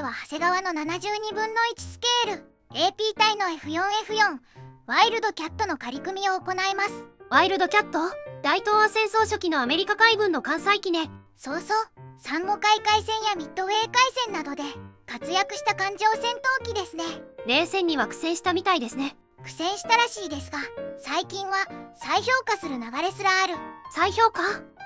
は長谷川の72分の1スケール AP 対の F4F4 ワイルドキャットの仮組みを行います。ワイルドキャット、大東亜戦争初期のアメリカ海軍の艦載機ね。そうそう、珊瑚海海戦やミッドウェー海戦などで活躍した艦上戦闘機ですね。冷戦には苦戦したみたいですね。苦戦したらしいですが、最近は再評価する流れすらある。再評価？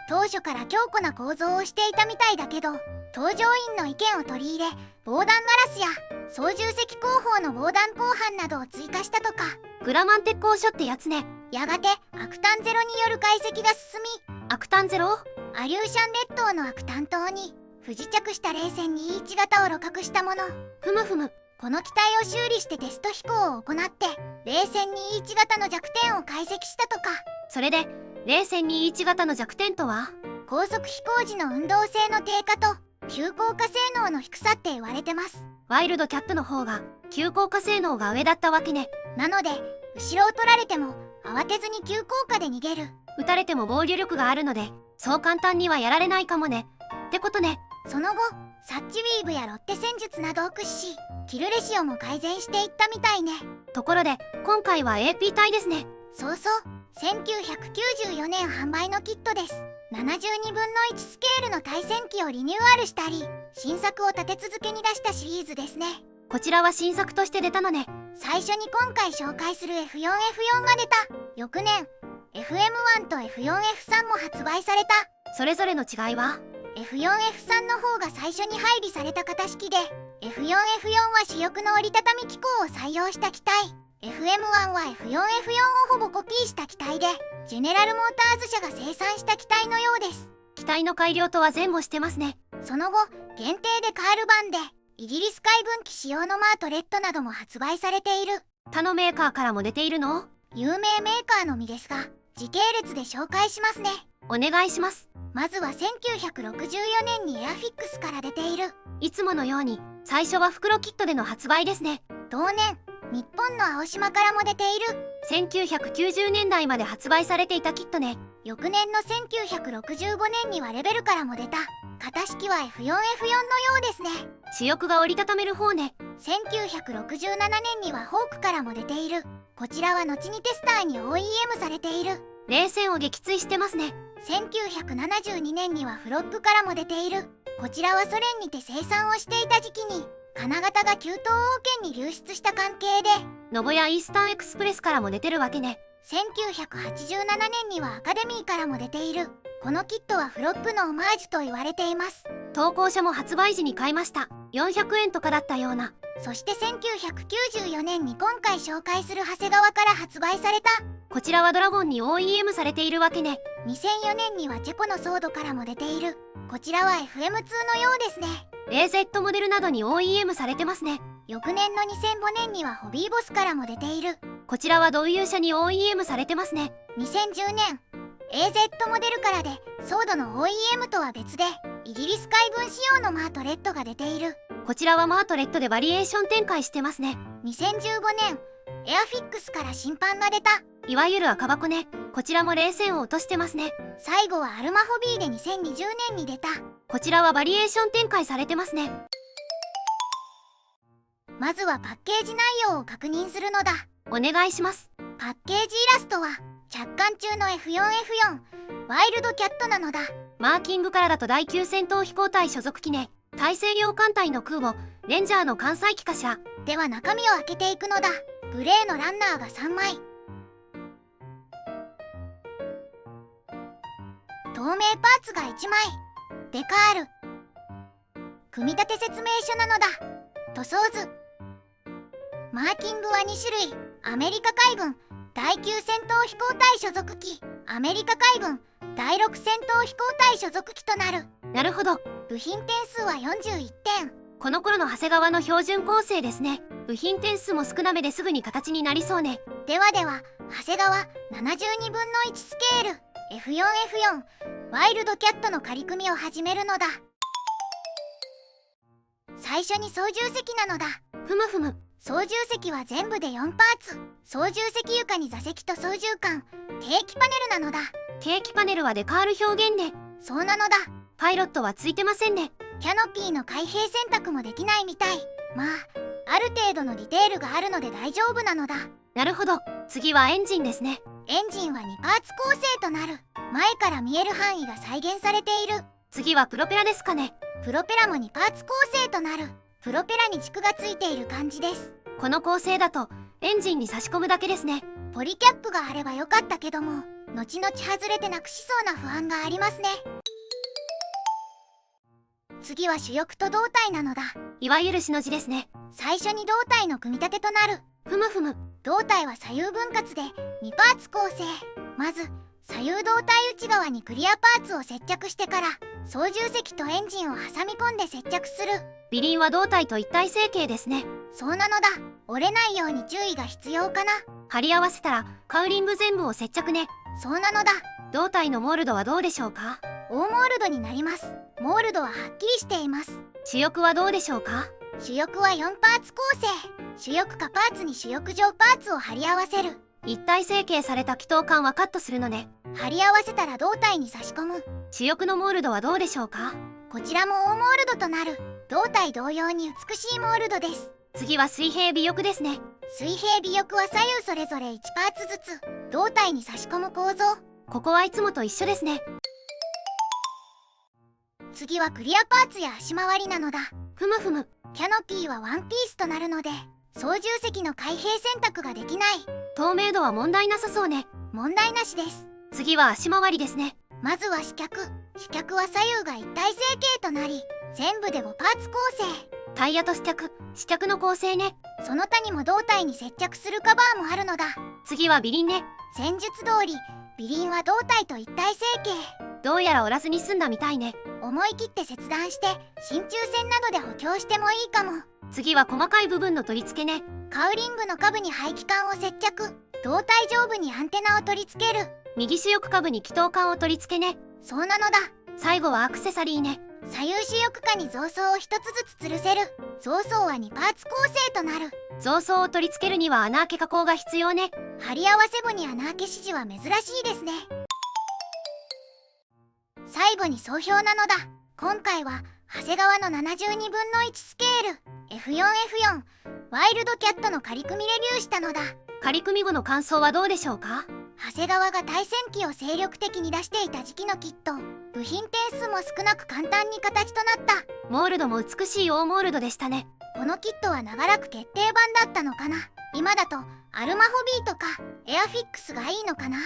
当初から強固な構造をしていたみたいだけど、搭乗員の意見を取り入れ、防弾ガラスや操縦席後方の防弾鋼板などを追加したとか。グラマン鉄鋼所ってやつね。やがてアクタンゼロによる解析が進み、アクタンゼロ？アリューシャン列島のアクタン島に不時着した冷戦21型を露獲したもの。ふむふむ。この機体を修理してテスト飛行を行って冷戦21型の弱点を解析したとか。それで冷戦21型の弱点とは？高速飛行時の運動性の低下と急降下性能の低さって言われてます。ワイルドキャットの方が急降下性能が上だったわけね。なので後ろを取られても慌てずに急降下で逃げる。撃たれても防御力があるのでそう簡単にはやられないかもね。ってことね。その後サッチウィーブやロッテ戦術などを駆使しキルレシオも改善していったみたいね。ところで今回は AP 隊ですね。そうそう、1994年販売のキットです。72分の1スケールの対戦機をリニューアルしたり新作を立て続けに出したシリーズですね。こちらは新作として出たのね。最初に今回紹介する F4F4 が出た翌年 FM1 と F4F3 も発売された。それぞれの違いは？ F4F3 の方が最初に配備された型式で F4F4 は主翼の折りたたみ機構を採用した機体、 FM1 は F4F4 をほぼコピーした機体でジェネラルモーターズ社が生産した機体のようです。機体の改良とは前後してますね。その後限定でカール版でイギリス海軍機仕様のマートレットなども発売されている。他のメーカーからも出ているの？有名メーカーのみですが時系列で紹介しますね。お願いします。まずは1964年にエアフィックスから出ている。いつものように最初は袋キットでの発売ですね。同年日本の青島からも出ている。1990年代まで発売されていたキットね。翌年の1965年にはレベルからも出た。型式は F4F4 のようですね。主翼が折りたためる方ね。1967年にはホークからも出ている。こちらは後にテスターに OEM されている。冷戦を撃墜してますね。1972年にはフロップからも出ている。こちらはソ連にて生産をしていた時期に金型が旧東欧圏に流出した関係でノボやイースタンエクスプレスからも出てるわけね。1987年にはアカデミーからも出ている。このキットはフロップのオマージュと言われています。投稿者も発売時に買いました。400円とかだったような。そして1994年に今回紹介する長谷川から発売された。こちらはドラゴンに OEM されているわけね。2004年にはチェコのソードからも出ている。こちらは FM2 のようですね。AZ モデルなどに OEM されてますね。翌年の2005年にはホビーボスからも出ている。こちらは同友社に OEM されてますね。2010年 AZ モデルからでソードの OEM とは別でイギリス海軍仕様のマートレットが出ている。こちらはマートレットでバリエーション展開してますね。2015年エアフィックスから新版が出た。いわゆる赤箱ね。こちらも冷戦を落としてますね。最後はアルマホビーで2020年に出た。こちらはバリエーション展開されてますね。まずはパッケージ内容を確認するのだ。お願いします。パッケージイラストは着艦中の F4F4 ワイルドキャットなのだ。マーキングからだと第9戦闘飛行隊所属機ね。大西洋艦隊の空母レンジャーの艦載機かしら。では中身を開けていくのだ。グレーのランナーが3枚、透明パーツが1枚、デカール、組み立て説明書なのだ。塗装図、マーキングは2種類。アメリカ海軍第9戦闘飛行隊所属機、アメリカ海軍第6戦闘飛行隊所属機となる。なるほど。部品点数は41点。この頃の長谷川の標準構成ですね。部品点数も少なめですぐに形になりそうね。では長谷川72分の1スケール F4F4 ワイルドキャットの仮組みを始めるのだ。最初に操縦席なのだ。ふむふむ。操縦席は全部で4パーツ。操縦席床に座席と操縦桿、計器パネルなのだ。計器パネルはデカール表現ね。そうなのだ。パイロットはついてませんね。キャノピーの開閉選択もできないみたい。まあある程度のディテールがあるので大丈夫なのだ。なるほど。次はエンジンですね。エンジンは2パーツ構成となる。前から見える範囲が再現されている。次はプロペラですかね。プロペラも2パーツ構成となる。プロペラに軸がついている感じです。この構成だとエンジンに差し込むだけですね。ポリキャップがあればよかったけども、後々外れてなくしそうな不安がありますね。次は主翼と胴体なのだ。いわゆるしの字ですね。最初に胴体の組み立てとなる。ふむふむ。胴体は左右分割で2パーツ構成。まず左右胴体内側にクリアパーツを接着してから操縦席とエンジンを挟み込んで接着する。尾輪は胴体と一体成形ですね。そうなのだ。折れないように注意が必要かな。貼り合わせたらカウリング全部を接着ね。そうなのだ。胴体のモールドはどうでしょうか。大モールドになります。モールドははっきりしています。主翼はどうでしょうか。主翼は4パーツ構成。主翼下パーツに主翼上パーツを貼り合わせる。一体成形された気筒管はカットするのね。貼り合わせたら胴体に差し込む。主翼のモールドはどうでしょうか。こちらも大モールドとなる。胴体同様に美しいモールドです。次は水平尾翼ですね。水平尾翼は左右それぞれ1パーツずつ胴体に差し込む構造。ここはいつもと一緒ですね。次はクリアパーツや足回りなのだ。ふむふむ。キャノピーはワンピースとなるので操縦席の開閉選択ができない。透明度は問題なさそうね。問題なしです。次は足回りですね。まずは飛脚。飛脚は左右が一体成形となり全部で5パーツ構成。タイヤと試着の構成ね。その他にも胴体に接着するカバーもあるのだ。次は尾輪ね。戦術通り尾輪は胴体と一体成形。どうやら折らずに済んだみたいね。思い切って切断して真鍮線などで補強してもいいかも。次は細かい部分の取り付けね。カウリングの下部に排気管を接着。胴体上部にアンテナを取り付ける。右主翼下部に気筒管を取り付けね。そうなのだ。最後はアクセサリーね。左右主翼下に増装を一つずつ吊るせる。増装は2パーツ構成となる。増装を取り付けるには穴開け加工が必要ね。貼り合わせ部に穴開け指示は珍しいですね。最後に総評なのだ。今回は長谷川の72分の1スケール F4F4 ワイルドキャットの仮組みレビューしたのだ。仮組み後の感想はどうでしょうか。長谷川が対戦機を精力的に出していた時期のキット。部品点数も少なく簡単に形となった。モールドも美しい大モールドでしたね。このキットは長らく決定版だったのかな。今だとアルマホビーとかエアフィックスがいいのかな。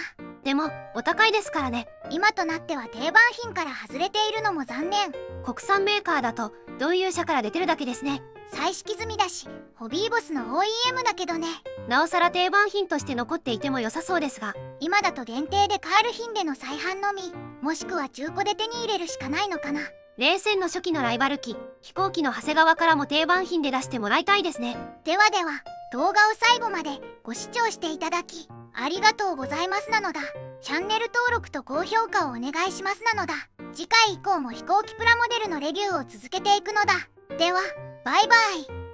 でもお高いですからね。今となっては定番品から外れているのも残念。国産メーカーだと同友社から出てるだけですね。再式済みだしホビーボスの OEM だけどね。なおさら定番品として残っていても良さそうですが、今だと限定でカール品での再販のみ、もしくは中古で手に入れるしかないのかな。冷戦の初期のライバル機飛行機の長谷川からも定番品で出してもらいたいですね。ではでは動画を最後までご視聴していただきありがとうございますなのだ。チャンネル登録と高評価をお願いしますなのだ。次回以降も飛行機プラモデルのレビューを続けていくのだ。ではバイバイ。